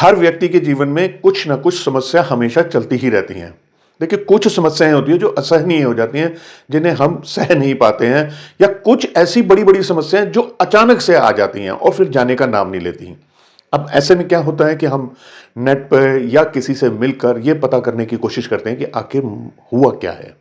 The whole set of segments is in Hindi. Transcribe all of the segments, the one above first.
हर व्यक्ति के जीवन में कुछ ना कुछ समस्या हमेशा चलती ही रहती हैं। देखिए, कुछ समस्याएं होती हैं जो असहनीय हो जाती हैं, जिन्हें हम सह नहीं पाते हैं, या कुछ ऐसी बड़ी-बड़ी समस्याएं जो अचानक से आ जाती हैं और फिर जाने का नाम नहीं लेती हैं। अब ऐसे में क्या होता है कि हम नेट पर या किसी से मिलकर ये पता करने की कोशिश करते हैं कि आखिर हुआ क्या है।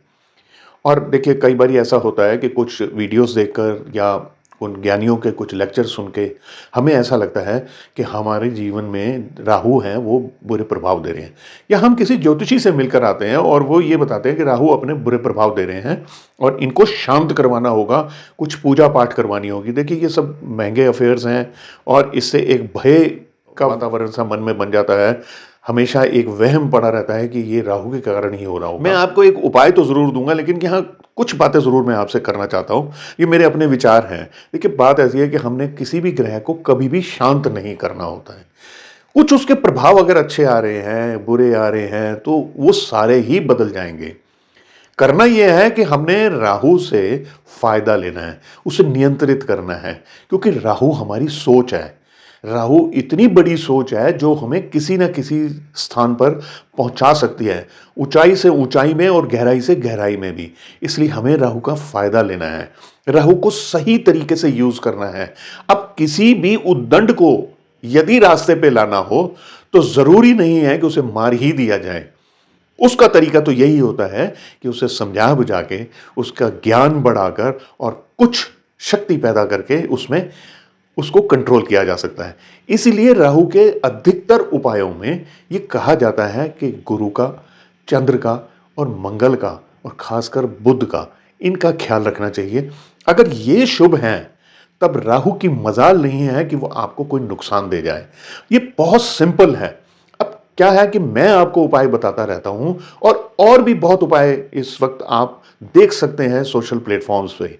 और देखिए, कई बारी ऐसा होता है कि कुछ वीडियोस देखकर या उन ज्ञानियों के कुछ लेक्चर सुन के हमें ऐसा लगता है कि हमारे जीवन में राहु हैं, वो बुरे प्रभाव दे रहे हैं। या हम किसी ज्योतिषी से मिलकर आते हैं और वो ये बताते हैं कि राहु अपने बुरे प्रभाव दे रहे हैं और इनको शांत करवाना होगा, कुछ पूजा पाठ करवानी होगी। देखिए, ये सब महंगे अफेयर्स हैं और इससे एक भय का वातावरण सा मन में बन जाता है। हमेशा एक वहम पड़ा रहता है कि ये राहु के कारण ही हो रहा होगा। मैं आपको एक उपाय तो ज़रूर दूँगा, लेकिन यहाँ कुछ बातें ज़रूर मैं आपसे करना चाहता हूँ। ये मेरे अपने विचार हैं। देखिए, बात ऐसी है कि हमने किसी भी ग्रह को कभी भी शांत नहीं करना होता है। कुछ उसके प्रभाव अगर अच्छे आ रहे हैं, बुरे आ रहे हैं, तो वो सारे ही बदल जाएँगे। करना यह है कि हमने राहु से फ़ायदा लेना है, उसे नियंत्रित करना है, क्योंकि राहु हमारी सोच है। राहु इतनी बड़ी सोच है जो हमें किसी न किसी स्थान पर पहुंचा सकती है, ऊंचाई से ऊंचाई में और गहराई से गहराई में भी। इसलिए हमें राहु का फायदा लेना है, राहु को सही तरीके से यूज करना है। अब किसी भी उद्दंड को यदि रास्ते पे लाना हो तो जरूरी नहीं है कि उसे मार ही दिया जाए। उसका तरीका तो यही होता है कि उसे समझा बुझा के, उसका ज्ञान बढ़ाकर और कुछ शक्ति पैदा करके उसमें उसको कंट्रोल किया जा सकता है। इसीलिए राहु के अधिकतर उपायों में यह कहा जाता है कि गुरु का, चंद्र का और मंगल का और खासकर बुध का, इनका ख्याल रखना चाहिए। अगर ये शुभ हैं, तब राहु की मजाल नहीं है कि वो आपको कोई नुकसान दे जाए। ये बहुत सिंपल है। अब क्या है कि मैं आपको उपाय बताता रहता हूं और भी बहुत उपाय इस वक्त आप देख सकते हैं सोशल प्लेटफॉर्म्स पे।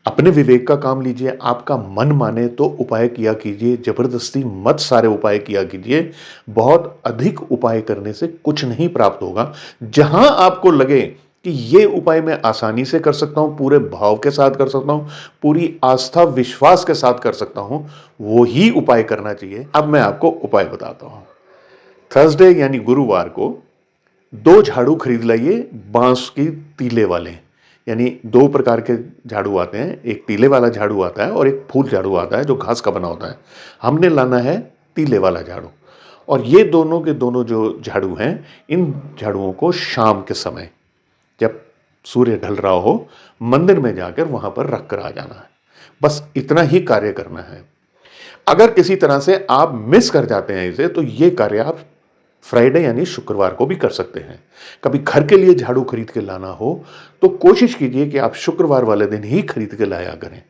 अपने विवेक का काम लीजिए, आपका मन माने तो उपाय किया कीजिए, जबरदस्ती मत सारे उपाय किया कीजिए। बहुत अधिक उपाय करने से कुछ नहीं प्राप्त होगा। जहां आपको लगे कि ये उपाय मैं आसानी से कर सकता हूं, पूरे भाव के साथ कर सकता हूं, पूरी आस्था विश्वास के साथ कर सकता हूं, वो ही उपाय करना चाहिए। अब मैं आपको उपाय बताता हूं। थर्सडे यानी गुरुवार को 2 झाड़ू खरीद लाइए, बांस की तीले वाले। यानी 2 प्रकार के झाड़ू आते हैं, एक तीले वाला झाड़ू आता है और एक फूल झाड़ू आता है जो घास का बना होता है। हमने लाना है तीले वाला झाड़ू। और ये दोनों के दोनों जो झाड़ू हैं, इन झाड़ुओं को शाम के समय जब सूर्य ढल रहा हो, मंदिर में जाकर वहां पर रख कर आ जाना है। बस इतना ही कार्य करना है। अगर किसी तरह से आप मिस कर जाते हैं इसे, तो ये कार्य आप फ्राइडे यानी शुक्रवार को भी कर सकते हैं। कभी घर के लिए झाड़ू खरीद के लाना हो तो कोशिश कीजिए कि आप शुक्रवार वाले दिन ही खरीद के लाया करें।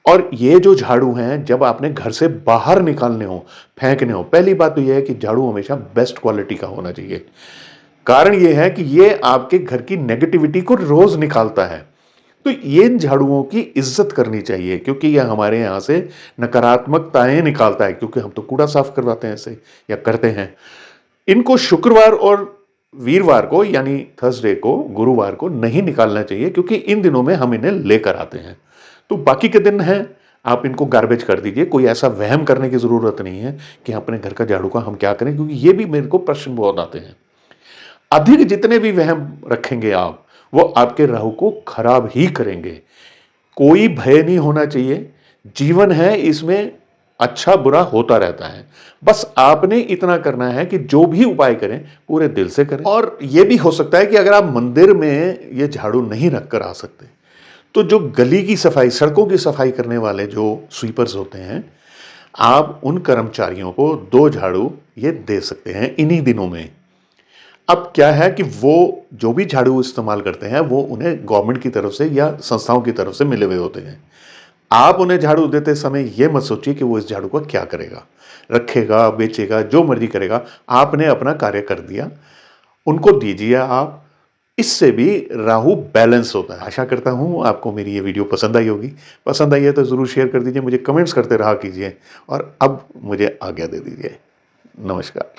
और ये जो झाड़ू हैं, जब आपने घर से बाहर निकालने हो, फेंकने हो, पहली बात तो यह है कि झाड़ू हमेशा बेस्ट क्वालिटी का होना चाहिए। कारण यह है कि ये आपके घर की नेगेटिविटी को रोज निकालता है। तो ये झाड़ुओं की इज्जत करनी चाहिए, क्योंकि यह हमारे यहां से नकारात्मकताएं निकालता है, क्योंकि हम तो कूड़ा साफ करवाते हैं इसे या करते हैं। इनको शुक्रवार और वीरवार को यानी थर्सडे को, गुरुवार को नहीं निकालना चाहिए, क्योंकि इन दिनों में हम इन्हें लेकर आते हैं। तो बाकी के दिन हैं, आप इनको गार्बेज कर दीजिए। कोई ऐसा वहम करने की जरूरत नहीं है कि अपने घर का झाड़ू का हम क्या करें, क्योंकि ये भी मेरे को प्रश्न बहुत आते हैं। अधिक जितने भी वहम रखेंगे आप, वो आपके राहु को खराब ही करेंगे। कोई भय नहीं होना चाहिए। जीवन है, इसमें अच्छा बुरा होता रहता है। बस आपने इतना करना है कि जो भी उपाय करें पूरे दिल से करें। और यह भी हो सकता है कि अगर आप मंदिर में ये झाड़ू नहीं रखकर आ सकते, तो जो गली की सफाई, सड़कों की सफाई करने वाले जो स्वीपर्स होते हैं, आप उन कर्मचारियों को 2 झाड़ू ये दे सकते हैं इन्हीं दिनों में। अब क्या है कि वो जो भी झाड़ू इस्तेमाल करते हैं, वो उन्हें गवर्नमेंट की तरफ से या संस्थाओं की तरफ से मिले हुए होते हैं। आप उन्हें झाड़ू देते समय यह मत सोचिए कि वो इस झाड़ू का क्या करेगा, रखेगा, बेचेगा, जो मर्जी करेगा। आपने अपना कार्य कर दिया, उनको दीजिए आप। इससे भी राहु बैलेंस होता है। आशा करता हूं आपको मेरी ये वीडियो पसंद आई होगी। पसंद आई है तो जरूर शेयर कर दीजिए, मुझे कमेंट्स करते रहा कीजिए और अब मुझे आज्ञा दे दीजिए। नमस्कार।